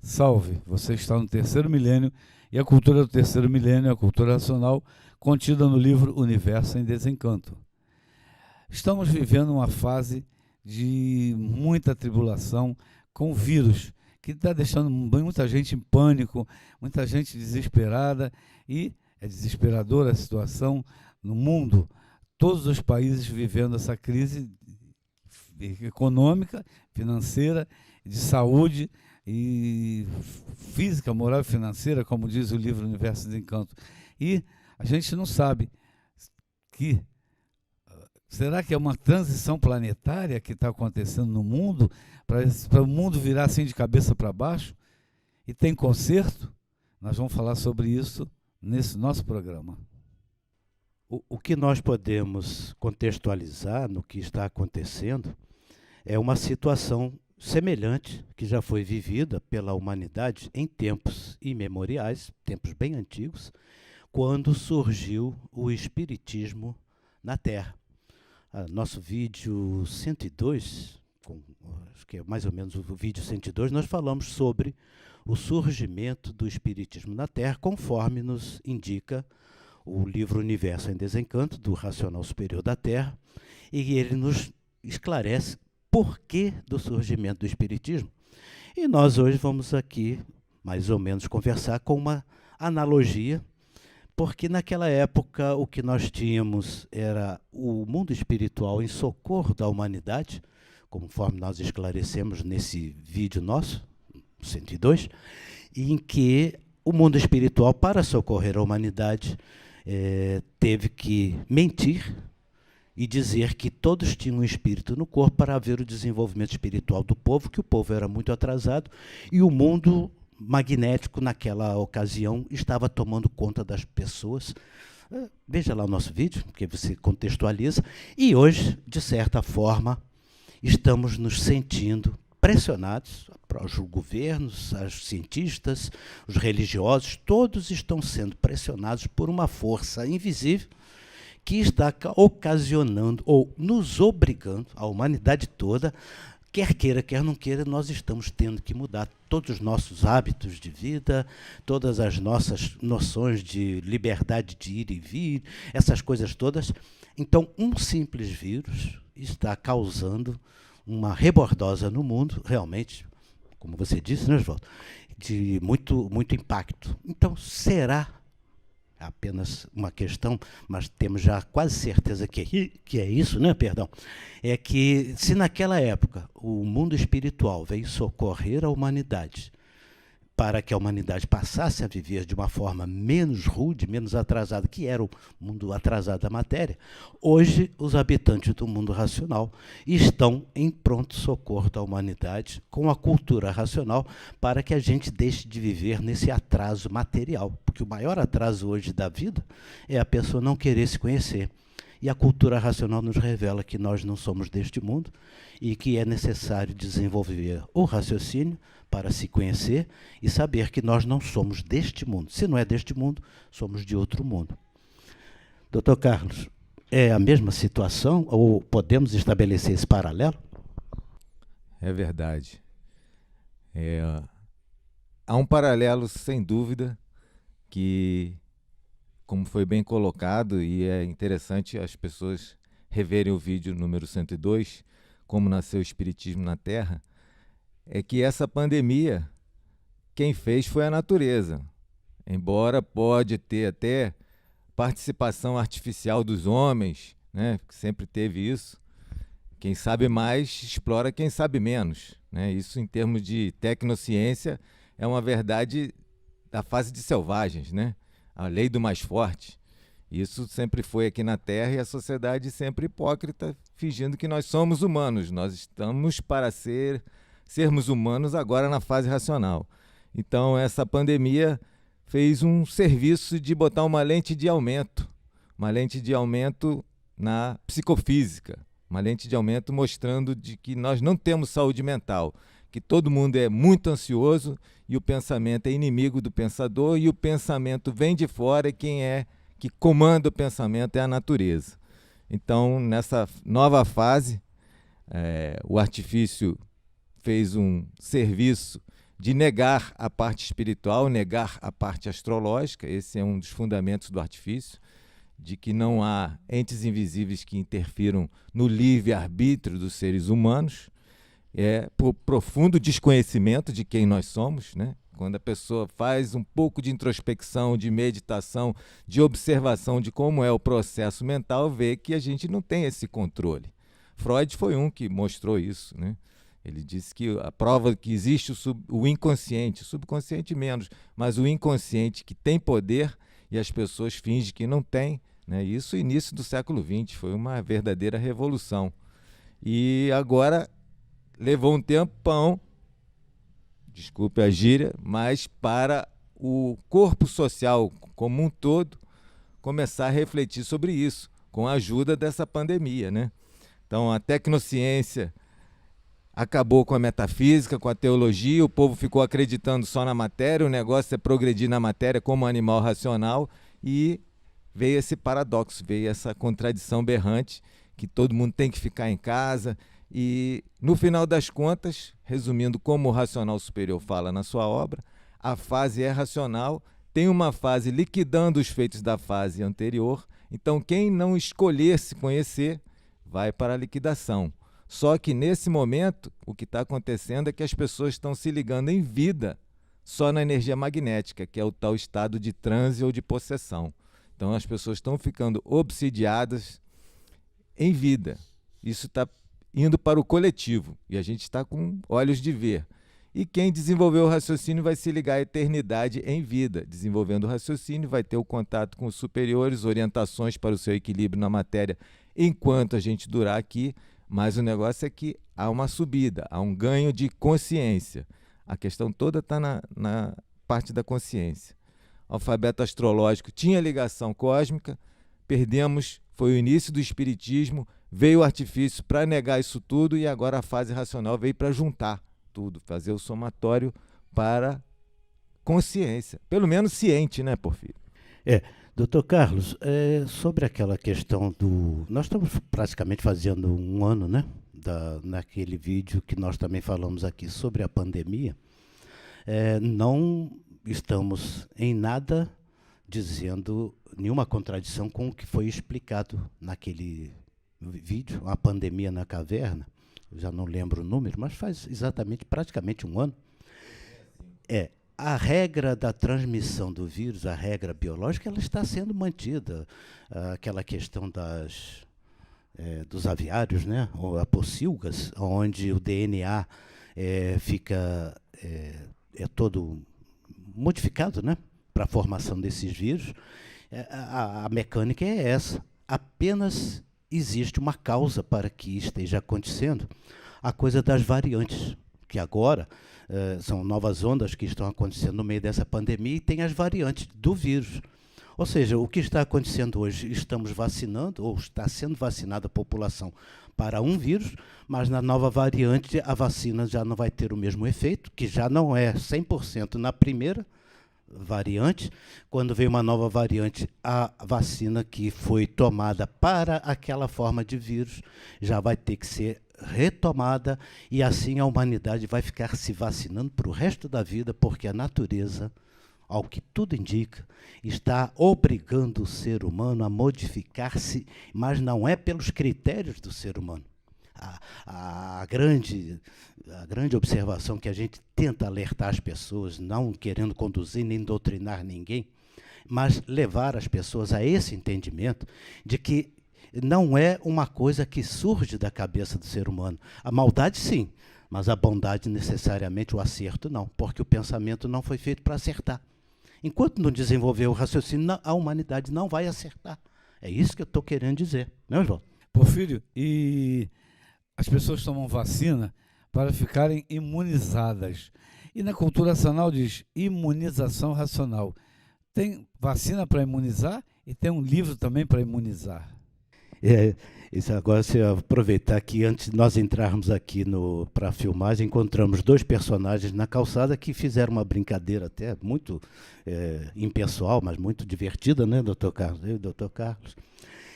Salve, você está no terceiro milênio e a cultura do terceiro milênio é a cultura racional contida no livro Universo em Desencanto. Estamos vivendo uma fase de muita tribulação com o vírus, que está deixando muita gente em pânico, muita gente desesperada, e é desesperadora a situação no mundo. Todos os países vivendo essa crise econômica, financeira, de saúde e física, moral e financeira, como diz o livro Universo de Encanto. E a gente não sabe que... Será que é uma transição planetária que está acontecendo no mundo, para o mundo virar assim de cabeça para baixo? E tem conserto? Nós vamos falar sobre isso nesse nosso programa. O que nós podemos contextualizar no que está acontecendo é uma situação semelhante que já foi vivida pela humanidade em tempos imemoriais, tempos bem antigos, quando surgiu o Espiritismo na Terra. Nosso vídeo 102, acho que é mais ou menos o vídeo 102, nós falamos sobre o surgimento do Espiritismo na Terra, conforme nos indica o livro Universo em Desencanto, do Racional Superior da Terra, e ele nos esclarece por que do surgimento do Espiritismo. E nós hoje vamos aqui, mais ou menos, conversar com uma analogia, porque naquela época o que nós tínhamos era o mundo espiritual em socorro da humanidade, conforme nós esclarecemos nesse vídeo nosso, 102, em que o mundo espiritual, para socorrer a humanidade, teve que mentir e dizer que todos tinham um espírito no corpo para haver o desenvolvimento espiritual do povo, que o povo era muito atrasado, e o mundo magnético, naquela ocasião, estava tomando conta das pessoas. Veja lá o nosso vídeo, que você contextualiza. E hoje, de certa forma, estamos nos sentindo pressionados, os governos, os cientistas, os religiosos, todos estão sendo pressionados por uma força invisível que está ocasionando ou nos obrigando, a humanidade toda, quer queira, quer não queira, nós estamos tendo que mudar todos os nossos hábitos de vida, todas as nossas noções de liberdade de ir e vir, essas coisas todas. Então, um simples vírus está causando uma rebordosa no mundo, realmente, como você disse, né, Oswaldo, de muito impacto. Então, será apenas uma questão, mas temos já quase certeza que é isso, né? Perdão. É que se naquela época o mundo espiritual veio socorrer a humanidade para que a humanidade passasse a viver de uma forma menos rude, menos atrasada, que era o mundo atrasado da matéria, hoje os habitantes do mundo racional estão em pronto socorro da humanidade com a cultura racional para que a gente deixe de viver nesse atraso material, porque o maior atraso hoje da vida é a pessoa não querer se conhecer. E a cultura racional nos revela que nós não somos deste mundo e que é necessário desenvolver o raciocínio para se conhecer e saber que nós não somos deste mundo. Se não é deste mundo, somos de outro mundo. Dr. Carlos, é a mesma situação ou podemos estabelecer esse paralelo? É verdade. Há um paralelo, sem dúvida, que, como foi bem colocado, e é interessante as pessoas reverem o vídeo número 102, Como Nasceu o Espiritismo na Terra, é que essa pandemia, quem fez foi a natureza. Embora pode ter até participação artificial dos homens, né, que sempre teve isso, quem sabe mais explora quem sabe menos, né? Isso, em termos de tecnociência, é uma verdade da fase de selvagens, né? A lei do mais forte. Isso sempre foi aqui na Terra e a sociedade sempre hipócrita, fingindo que nós somos humanos. Nós estamos para sermos humanos agora na fase racional. Então, essa pandemia fez um serviço de botar uma lente de aumento na psicofísica, uma lente de aumento mostrando de que nós não temos saúde mental, que todo mundo é muito ansioso e o pensamento é inimigo do pensador e o pensamento vem de fora e quem é que comanda o pensamento é a natureza. Então, nessa nova fase, o artifício fez um serviço de negar a parte espiritual, negar a parte astrológica. Esse é um dos fundamentos do artifício, de que não há entes invisíveis que interfiram no livre-arbítrio dos seres humanos. Por profundo desconhecimento de quem nós somos, né? Quando a pessoa faz um pouco de introspecção, de meditação, de observação de como é o processo mental, vê que a gente não tem esse controle. Freud foi um que mostrou isso, né? Ele disse que a prova que existe o inconsciente, o subconsciente menos, mas o inconsciente que tem poder e as pessoas fingem que não tem, né? Isso no início do século XX foi uma verdadeira revolução. E agora levou um tempão, desculpe a gíria, mas para o corpo social como um todo começar a refletir sobre isso, com a ajuda dessa pandemia, né? Então, a tecnociência acabou com a metafísica, com a teologia, o povo ficou acreditando só na matéria, o negócio é progredir na matéria como animal racional, e veio esse paradoxo, veio essa contradição berrante, que todo mundo tem que ficar em casa. E, no final das contas, resumindo como o racional superior fala na sua obra, a fase é racional, tem uma fase liquidando os feitos da fase anterior, então quem não escolher se conhecer vai para a liquidação. Só que nesse momento, o que está acontecendo é que as pessoas estão se ligando em vida só na energia magnética, que é o tal estado de transe ou de possessão. Então as pessoas estão ficando obsidiadas em vida. Isso está indo para o coletivo, e a gente está com olhos de ver. E quem desenvolveu o raciocínio vai se ligar à eternidade em vida. Desenvolvendo o raciocínio, vai ter o contato com os superiores, orientações para o seu equilíbrio na matéria enquanto a gente durar aqui, mas o negócio é que há uma subida, há um ganho de consciência. A questão toda está na parte da consciência. O alfabeto astrológico tinha ligação cósmica, perdemos, foi o início do espiritismo, veio o artifício para negar isso tudo, e agora a fase racional veio para juntar tudo, fazer o somatório para consciência, pelo menos ciente, né, Porfírio? Doutor Carlos, sobre aquela questão do... Nós estamos praticamente fazendo um ano, né, naquele vídeo que nós também falamos aqui sobre a pandemia. Não estamos em nada dizendo nenhuma contradição com o que foi explicado naquele vídeo, a pandemia na caverna. Eu já não lembro o número, mas faz exatamente, praticamente um ano. A regra da transmissão do vírus, a regra biológica, ela está sendo mantida. Aquela questão dos aviários, né, ou a pocilgas, onde o DNA fica todo modificado, né, para a formação desses vírus. A mecânica é essa. Apenas existe uma causa para que esteja acontecendo, a coisa das variantes, que agora são novas ondas que estão acontecendo no meio dessa pandemia, e tem as variantes do vírus. Ou seja, o que está acontecendo hoje, estamos vacinando, ou está sendo vacinada a população para um vírus, mas na nova variante a vacina já não vai ter o mesmo efeito, que já não é 100% na primeira variante. Quando vem uma nova variante, a vacina que foi tomada para aquela forma de vírus já vai ter que ser retomada, e assim a humanidade vai ficar se vacinando para o resto da vida, porque a natureza, ao que tudo indica, está obrigando o ser humano a modificar-se, mas não é pelos critérios do ser humano. A grande observação que a gente tenta alertar as pessoas, não querendo conduzir nem doutrinar ninguém, mas levar as pessoas a esse entendimento de que não é uma coisa que surge da cabeça do ser humano. A maldade, sim, mas a bondade, necessariamente, o acerto, não, porque o pensamento não foi feito para acertar. Enquanto não desenvolver o raciocínio, a humanidade não vai acertar. É isso que eu estou querendo dizer, não é, João? Porfírio, e as pessoas tomam vacina para ficarem imunizadas. E na cultura racional diz imunização racional. Tem vacina para imunizar e tem um livro também para imunizar. Isso agora, se eu aproveitar que antes de nós entrarmos aqui para a filmagem, encontramos dois personagens na calçada que fizeram uma brincadeira até muito impessoal, mas muito divertida, né, doutor Carlos? Eu e o doutor Carlos.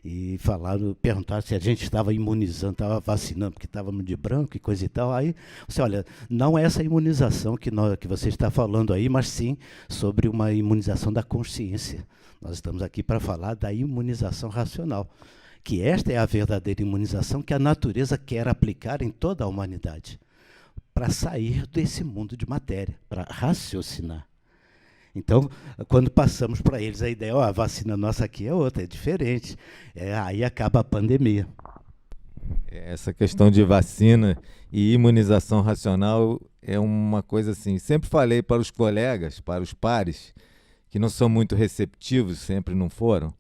e perguntaram se a gente estava imunizando, estava vacinando, porque estávamos de branco e coisa e tal. Aí, você olha, não é essa imunização que você está falando aí, mas sim sobre uma imunização da consciência. Nós estamos aqui para falar da imunização racional, que esta é a verdadeira imunização que a natureza quer aplicar em toda a humanidade, para sair desse mundo de matéria, para raciocinar. Então, quando passamos para eles a ideia, a vacina nossa aqui é outra, é diferente, aí acaba a pandemia. Essa questão de vacina e imunização racional é uma coisa assim, sempre falei para os colegas, para os pares, que não são muito receptivos, sempre não foram,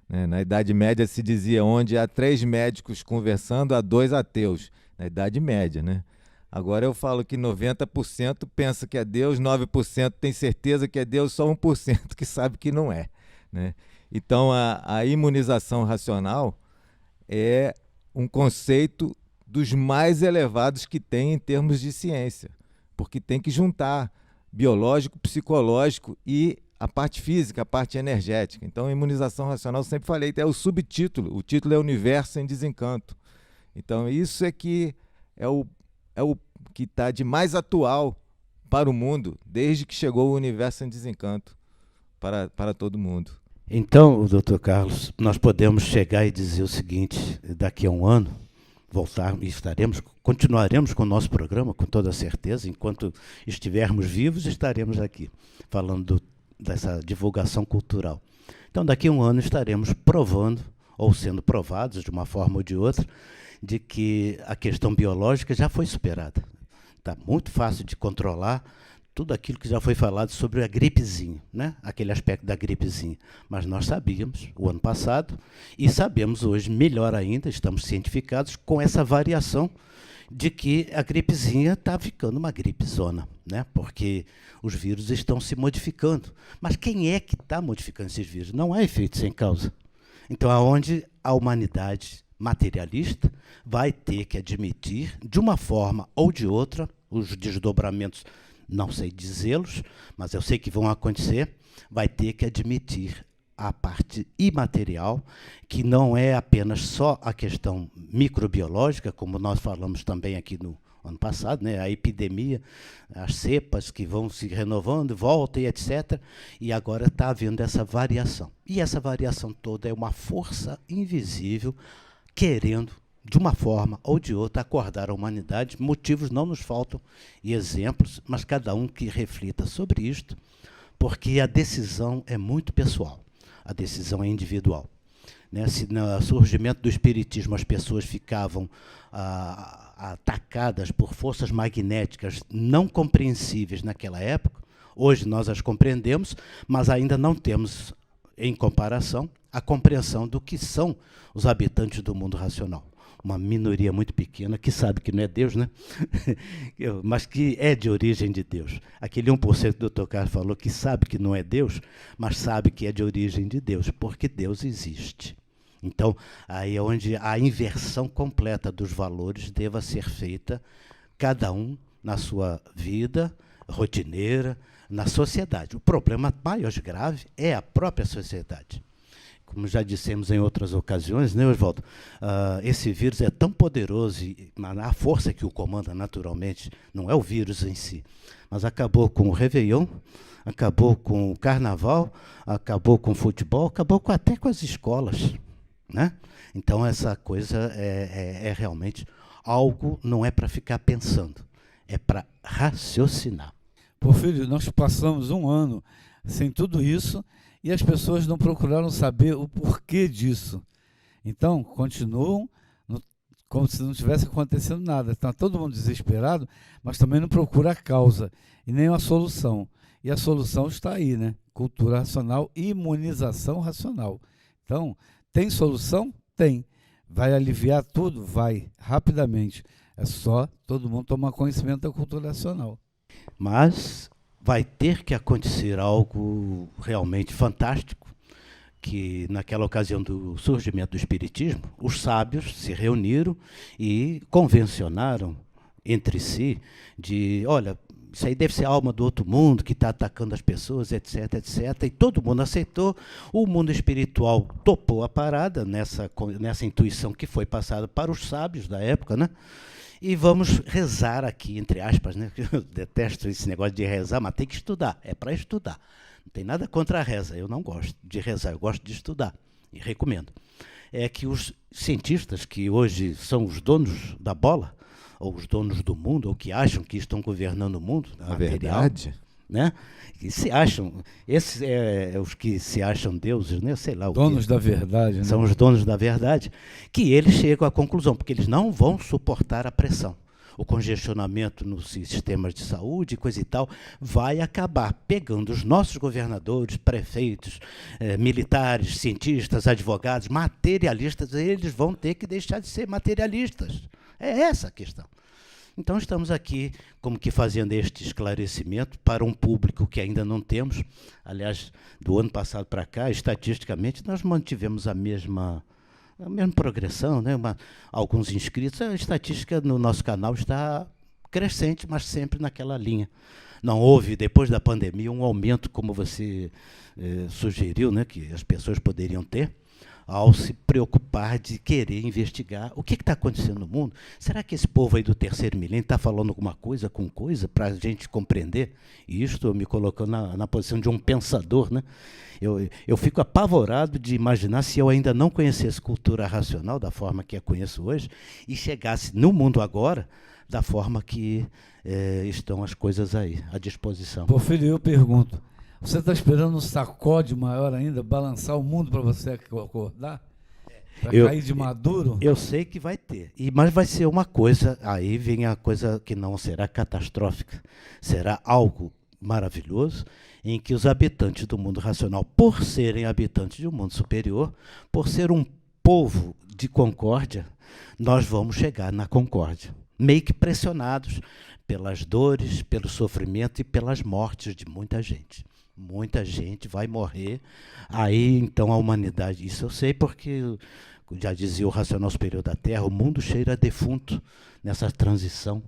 né? Na Idade Média se dizia onde há 3 médicos conversando, há 2 ateus, na Idade Média, né? Agora eu falo que 90% pensa que é Deus, 9% tem certeza que é Deus, só 1% que sabe que não é, né? Então a imunização racional é um conceito dos mais elevados que tem em termos de ciência, porque tem que juntar biológico, psicológico e a parte física, a parte energética. Então a imunização racional, sempre falei, é o subtítulo, o título é Universo em Desencanto. Então isso é que é o que está de mais atual para o mundo, desde que chegou o Universo em Desencanto para todo mundo. Então, doutor Carlos, nós podemos chegar e dizer o seguinte, daqui a um ano, continuaremos com o nosso programa, com toda certeza, enquanto estivermos vivos, estaremos aqui, falando dessa divulgação cultural. Então, daqui a um ano estaremos provando, ou sendo provados de uma forma ou de outra, de que a questão biológica já foi superada. Está muito fácil de controlar tudo aquilo que já foi falado sobre a gripezinha, né? Aquele aspecto da gripezinha. Mas nós sabíamos o ano passado e sabemos hoje melhor ainda, estamos cientificados com essa variação de que a gripezinha está ficando uma gripezona, né? Porque os vírus estão se modificando. Mas quem é que está modificando esses vírus? Não há efeito sem causa. Então, aonde a humanidade materialista vai ter que admitir, de uma forma ou de outra, os desdobramentos, não sei dizê-los, mas eu sei que vão acontecer, vai ter que admitir a parte imaterial, que não é apenas só a questão microbiológica, como nós falamos também aqui no ano passado, né? A epidemia, as cepas que vão se renovando, voltam e etc. E agora está havendo essa variação. E essa variação toda é uma força invisível querendo, de uma forma ou de outra, acordar a humanidade. Motivos não nos faltam e exemplos, mas cada um que reflita sobre isto, porque a decisão é muito pessoal, a decisão é individual. Né? Se no surgimento do espiritismo as pessoas ficavam atacadas por forças magnéticas não compreensíveis naquela época, hoje nós as compreendemos, mas ainda não temos, em comparação, a compreensão do que são os habitantes do mundo racional. Uma minoria muito pequena que sabe que não é Deus, né? Mas que é de origem de Deus. Aquele 1% que o Dr. Carlos falou que sabe que não é Deus, mas sabe que é de origem de Deus, porque Deus existe. Então, aí é onde a inversão completa dos valores deva ser feita, cada um na sua vida rotineira, na sociedade. O problema maior grave é a própria sociedade. Como já dissemos em outras ocasiões, né, Oswaldo? Esse vírus é tão poderoso, e a força que o comanda naturalmente não é o vírus em si, mas acabou com o Réveillon, acabou com o Carnaval, acabou com o futebol, acabou até com as escolas, né? Então essa coisa é realmente algo, não é para ficar pensando, é para raciocinar. Porfírio, nós passamos um ano sem tudo isso e as pessoas não procuraram saber o porquê disso. Então, continuam como se não tivesse acontecendo nada. Está todo mundo desesperado, mas também não procura a causa e nem a solução. E a solução está aí, né? Cultura racional e imunização racional. Então, tem solução? Tem. Vai aliviar tudo? Vai, rapidamente. É só todo mundo tomar conhecimento da cultura racional. Mas vai ter que acontecer algo realmente fantástico, que naquela ocasião do surgimento do Espiritismo, os sábios se reuniram e convencionaram entre si de, olha, isso aí deve ser a alma do outro mundo que está atacando as pessoas, etc, etc. E todo mundo aceitou. O mundo espiritual topou a parada nessa intuição que foi passada para os sábios da época, né? E vamos rezar aqui, entre aspas, né? Eu detesto esse negócio de rezar, mas tem que estudar, é para estudar. Não tem nada contra a reza, eu não gosto de rezar, eu gosto de estudar, e recomendo. É que os cientistas, que hoje são os donos da bola, ou os donos do mundo, ou que acham que estão governando o mundo, na verdade, né? Que se acham, esses os que se acham deuses, né? Sei lá o donos que, da verdade, né? São os donos da verdade, que eles chegam à conclusão, porque eles não vão suportar a pressão. O congestionamento nos sistemas de saúde, coisa e tal, vai acabar pegando os nossos governadores, prefeitos, militares, cientistas, advogados, materialistas. Eles vão ter que deixar de ser materialistas. É essa a questão. Então, estamos aqui como que fazendo este esclarecimento para um público que ainda não temos. Aliás, do ano passado para cá, estatisticamente, nós mantivemos a mesma progressão, né? Alguns inscritos. A estatística no nosso canal está crescente, mas sempre naquela linha. Não houve, depois da pandemia, um aumento, como você sugeriu, né, que as pessoas poderiam ter, ao se preocupar de querer investigar o que está acontecendo no mundo. Será que esse povo aí do terceiro milênio está falando alguma coisa com coisa para a gente compreender? E isto me colocando na posição de um pensador, né? Eu fico apavorado de imaginar se eu ainda não conhecesse cultura racional da forma que a conheço hoje e chegasse no mundo agora da forma que estão as coisas aí à disposição. Porfírio, eu pergunto, você está esperando um sacode maior ainda, balançar o mundo para você acordar? Para cair de maduro? Eu sei que vai ter, mas vai ser uma coisa, aí vem a coisa que não será catastrófica, será algo maravilhoso, em que os habitantes do mundo racional, por serem habitantes de um mundo superior, por ser um povo de concórdia, nós vamos chegar na concórdia, meio que pressionados pelas dores, pelo sofrimento e pelas mortes de muita gente. Muita gente vai morrer, aí então a humanidade, isso eu sei porque já dizia o racional superior da Terra, o mundo cheira a defunto nessa transição,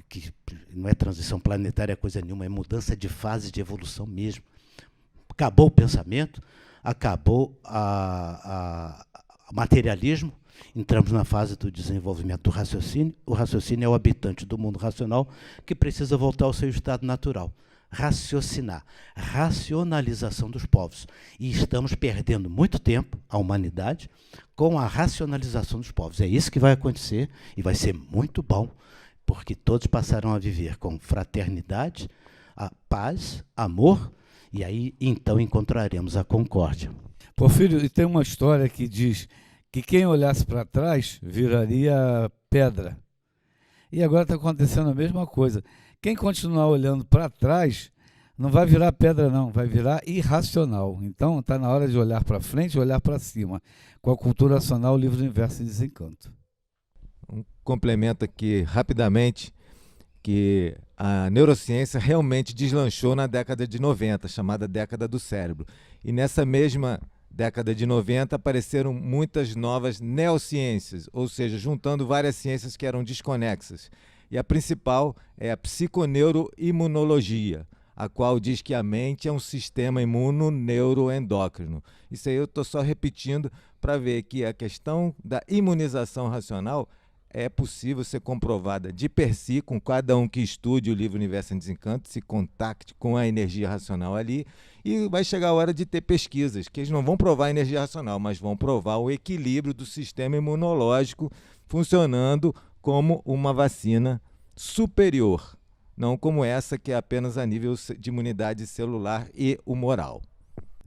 que não é transição planetária coisa nenhuma, é mudança de fase de evolução mesmo. Acabou o pensamento, acabou o materialismo, entramos na fase do desenvolvimento do raciocínio. O raciocínio é o habitante do mundo racional que precisa voltar ao seu estado natural. Raciocinar, racionalização dos povos. E estamos perdendo muito tempo, a humanidade, com a racionalização dos povos. É isso que vai acontecer e vai ser muito bom, porque todos passarão a viver com fraternidade, a paz, amor, e aí então encontraremos a concórdia. Porfírio, e tem uma história que diz que quem olhasse para trás viraria pedra. E agora está acontecendo a mesma coisa. Quem continuar olhando para trás não vai virar pedra, não, vai virar irracional. Então, está na hora de olhar para frente e olhar para cima. Com a cultura racional, o livro Universo em Desencanto. Um complemento aqui rapidamente, que a neurociência realmente deslanchou na década de 90, chamada década do cérebro. E nessa mesma década de 90 apareceram muitas novas neociências, ou seja, juntando várias ciências que eram desconexas. E a principal é a psiconeuroimunologia, a qual diz que a mente é um sistema imunoneuroendócrino. Isso aí eu estou só repetindo para ver que a questão da imunização racional é possível ser comprovada de per si, com cada um que estude o livro Universo em Desencanto, se contacte com a energia racional ali, e vai chegar a hora de ter pesquisas, que eles não vão provar a energia racional, mas vão provar o equilíbrio do sistema imunológico funcionando como uma vacina superior, não como essa que é apenas a nível de imunidade celular e humoral.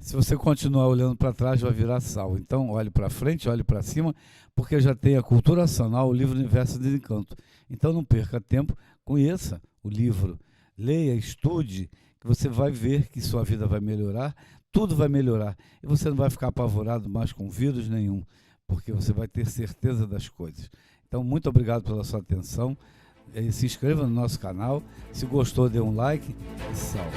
Se você continuar olhando para trás, vai virar sal. Então, olhe para frente, olhe para cima, porque já tem a cultura racional, o livro Universo de Desencanto. Então, não perca tempo, conheça o livro, leia, estude, que você vai ver que sua vida vai melhorar, tudo vai melhorar. E você não vai ficar apavorado mais com vírus nenhum, porque você vai ter certeza das coisas. Então, muito obrigado pela sua atenção. Se inscreva no nosso canal. Se gostou, dê um like e salve.